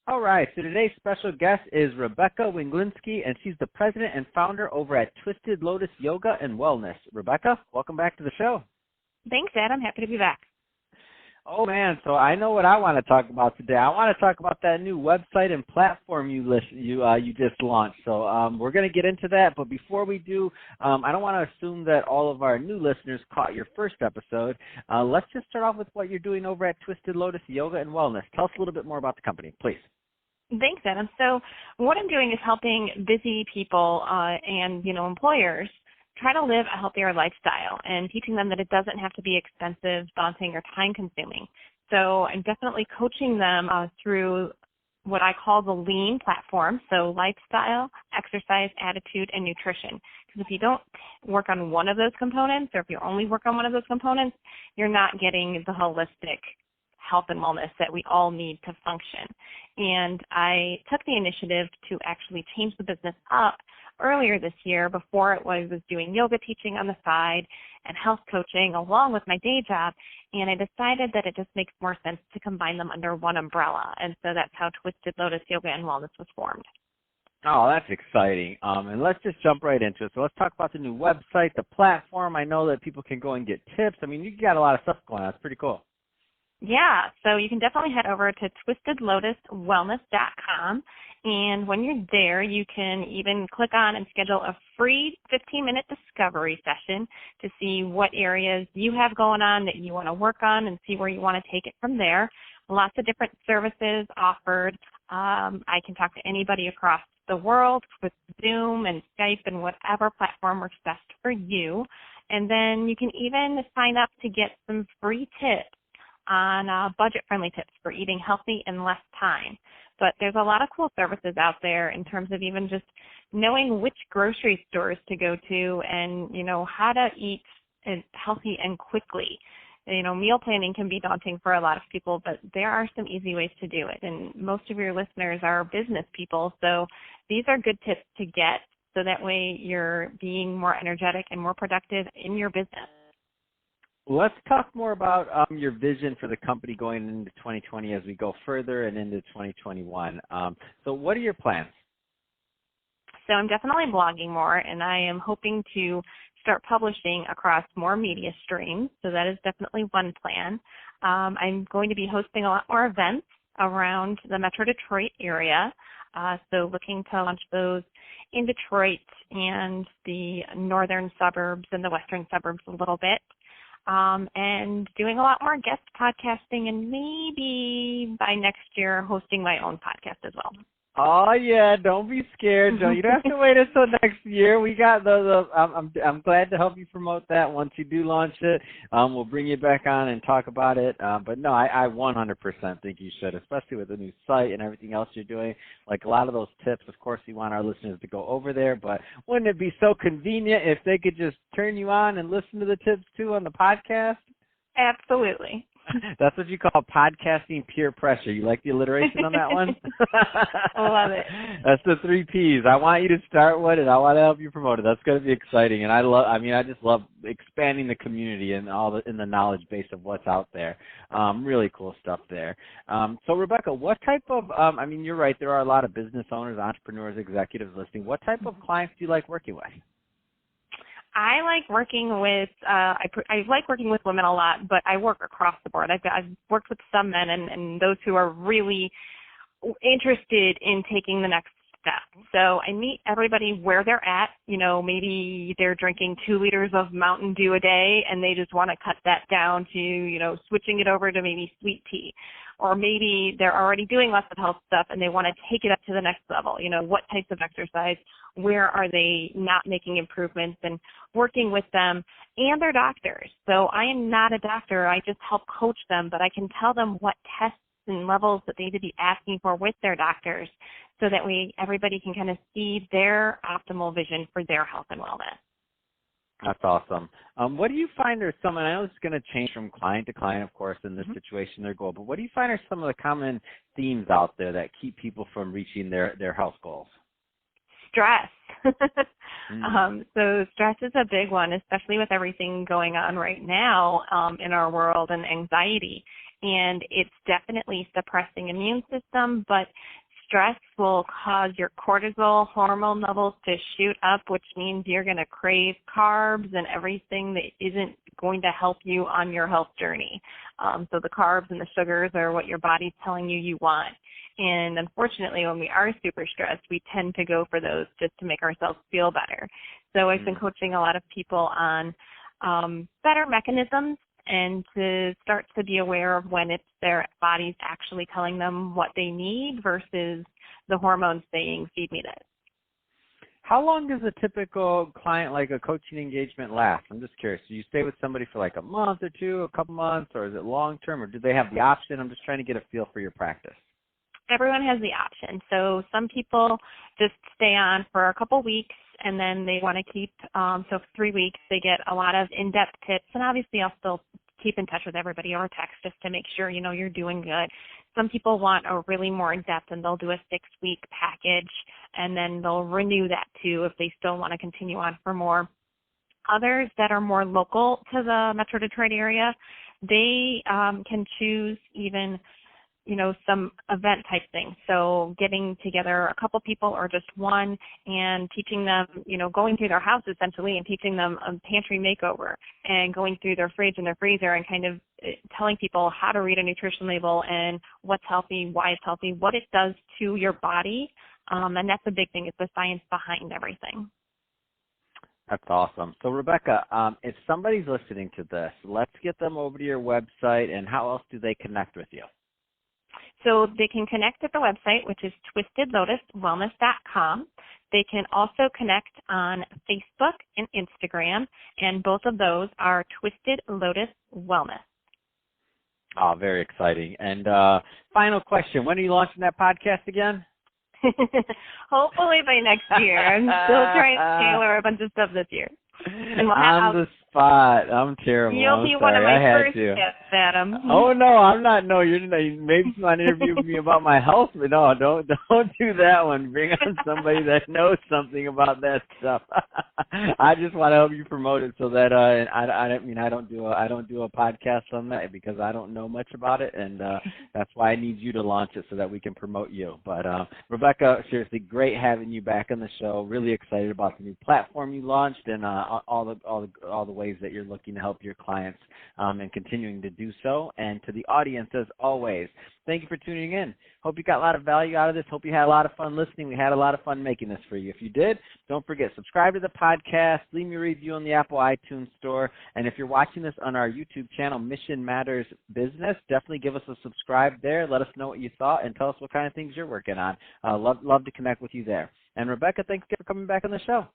All right, so today's special guest is Rebecca Wenglinski, and she's the president and founder over at Twisted Lotus Yoga and Wellness. Rebecca, welcome back to the show. Thanks, Ed. I'm happy to be back. Oh, man, so I know what I want to talk about today. I want to talk about that new website and platform you just launched. So we're going to get into that, but before we do, I don't want to assume that all of our new listeners caught your first episode. Let's just start off with what you're doing over at Twisted Lotus Yoga and Wellness. Tell us a little bit more about the company, please. Thanks, Adam. So what I'm doing is helping busy people and employers try to live a healthier lifestyle and teaching them that it doesn't have to be expensive, daunting, or time-consuming. So I'm definitely coaching them through what I call the lean platform, so lifestyle, exercise, attitude, and nutrition. Because if you don't work on one of those components, or if you only work on one of those components, you're not getting the holistic health and wellness that we all need to function. And I took the initiative to actually change the business up earlier this year before it was doing yoga teaching on the side and health coaching along with my day job. And I decided that it just makes more sense to combine them under one umbrella. And so that's how Twisted Lotus Yoga and Wellness was formed. Oh, that's exciting. And let's just jump right into it. So let's talk about the new website, the platform. I know that people can go and get tips. I mean, you got a lot of stuff going on. It's pretty cool. Yeah, so you can definitely head over to twistedlotuswellness.com, and when you're there, you can even click on and schedule a free 15-minute discovery session to see what areas you have going on that you want to work on and see where you want to take it from there. Lots of different services offered. I can talk to anybody across the world with Zoom and Skype and whatever platform works best for you, and then you can even sign up to get some free tips on budget-friendly tips for eating healthy in less time. But there's a lot of cool services out there in terms of even just knowing which grocery stores to go to and, how to eat healthy and quickly. Meal planning can be daunting for a lot of people, but there are some easy ways to do it. And most of your listeners are business people, so these are good tips to get so that way you're being more energetic and more productive in your business. Let's talk more about your vision for the company going into 2020 as we go further and into 2021. So what are your plans? So I'm definitely blogging more, and I am hoping to start publishing across more media streams. So that is definitely one plan. I'm going to be hosting a lot more events around the Metro Detroit area. So looking to launch those in Detroit and the northern suburbs and the western suburbs a little bit. And doing a lot more guest podcasting and maybe by next year hosting my own podcast as well. Oh yeah, don't be scared, Joe. You don't have to wait until next year. We got I'm glad to help you promote that once you do launch it. We'll bring you back on and talk about it. But no, I 100% think you should, especially with the new site and everything else you're doing. Like a lot of those tips, of course, we want our listeners to go over there. But wouldn't it be so convenient if they could just turn you on and listen to the tips too on the podcast? Absolutely. That's what you call podcasting peer pressure. You like the alliteration on that one? I love it. That's the 3 Ps. I want you to start one, and I want to help you promote it. That's going to be exciting, and I just love expanding the community and in the knowledge base of what's out there. Really cool stuff there. So, Rebecca, what type of? You're right. There are a lot of business owners, entrepreneurs, executives listening. What type of clients do you like working with? I like working with I like working with women a lot, but I work across the board. I've worked with some men and those who are really interested in taking the next step. So I meet everybody where they're at. Maybe they're drinking 2 liters of Mountain Dew a day and they just want to cut that down to, switching it over to maybe sweet tea. Or maybe they're already doing lots of health stuff and they want to take it up to the next level. What types of exercise, where are they not making improvements, and working with them and their doctors. So I am not a doctor. I just help coach them, but I can tell them what tests and levels that they need to be asking for with their doctors so that everybody can kind of see their optimal vision for their health and wellness. That's awesome. What do you find are some, and I know it's going to change from client to client, of course, in this situation, their goal, but what do you find are some of the common themes out there that keep people from reaching their health goals? Stress. So stress is a big one, especially with everything going on right now in our world, and anxiety. And it's definitely suppressing immune system, but stress will cause your cortisol hormone levels to shoot up, which means you're going to crave carbs and everything that isn't going to help you on your health journey. So the carbs and the sugars are what your body's telling you want. And unfortunately, when we are super stressed, we tend to go for those just to make ourselves feel better. So I've been coaching a lot of people on better mechanisms and to start to be aware of when it's their body's actually telling them what they need versus the hormones saying, feed me this. How long does a typical client, like a coaching engagement, last? I'm just curious. Do you stay with somebody for like a month or two, a couple months, or is it long-term, or do they have the option? I'm just trying to get a feel for your practice. Everyone has the option. So some people just stay on for a couple weeks, and then they want to keep, so for 3 weeks, they get a lot of in-depth tips. And obviously, I'll still keep in touch with everybody over text just to make sure, you know, you're doing good. Some people want a really more in-depth, and they'll do a 6-week package, and then they'll renew that too if they still want to continue on for more. Others that are more local to the Metro Detroit area, they can choose even, you know, some event type thing. So getting together a couple people or just one and teaching them, you know, going through their house essentially and teaching them a pantry makeover and going through their fridge and their freezer and kind of telling people how to read a nutrition label and what's healthy, why it's healthy, what it does to your body. And that's the big thing, is the science behind everything. That's awesome. So, Rebecca, if somebody's listening to this, let's get them over to your website, and how else do they connect with you? So they can connect at the website, which is twistedlotuswellness.com. They can also connect on Facebook and Instagram, and both of those are Twisted Lotus Wellness. Oh, very exciting. And final question, when are you launching that podcast again? Hopefully by next year. I'm still trying to tailor a bunch of stuff this year. And on the spot. I'm terrible. You'll be one of my first guests, Adam. Oh no, I'm not. No, you're maybe you want to interview me about my health, but no, don't do that one. Bring on somebody that knows something about that stuff. I just want to help you promote it so that I don't do a podcast on that because I don't know much about it, and that's why I need you to launch it so that we can promote you. But Rebecca, seriously, great having you back on the show. Really excited about the new platform you launched and all the ways that you're looking to help your clients and continuing to do so. And to the audience, as always, thank you for tuning in. Hope you got a lot of value out of this. Hope you had a lot of fun listening. We had a lot of fun making this for you. If you did, don't forget, subscribe to the podcast, leave me a review on the Apple iTunes Store. And if you're watching this on our YouTube channel, Mission Matters Business, definitely give us a subscribe there. Let us know what you thought and tell us what kind of things you're working on. Love to connect with you there. And Rebecca, thanks for coming back on the show.